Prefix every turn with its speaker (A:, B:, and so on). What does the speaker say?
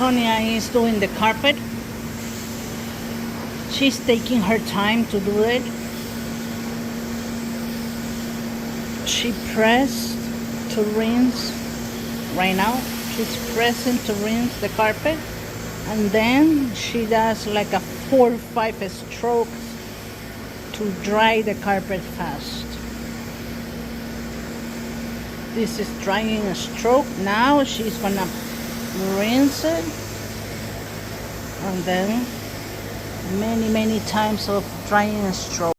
A: Sonia is doing the carpet. She's taking her time to do it. She pressed to rinse right now. She's pressing to rinse the carpet, and then she does like a 4 or 5 strokes to dry the carpet fast. This is drying a stroke. Now she's gonna rinse it, and then many times of drying a stroke.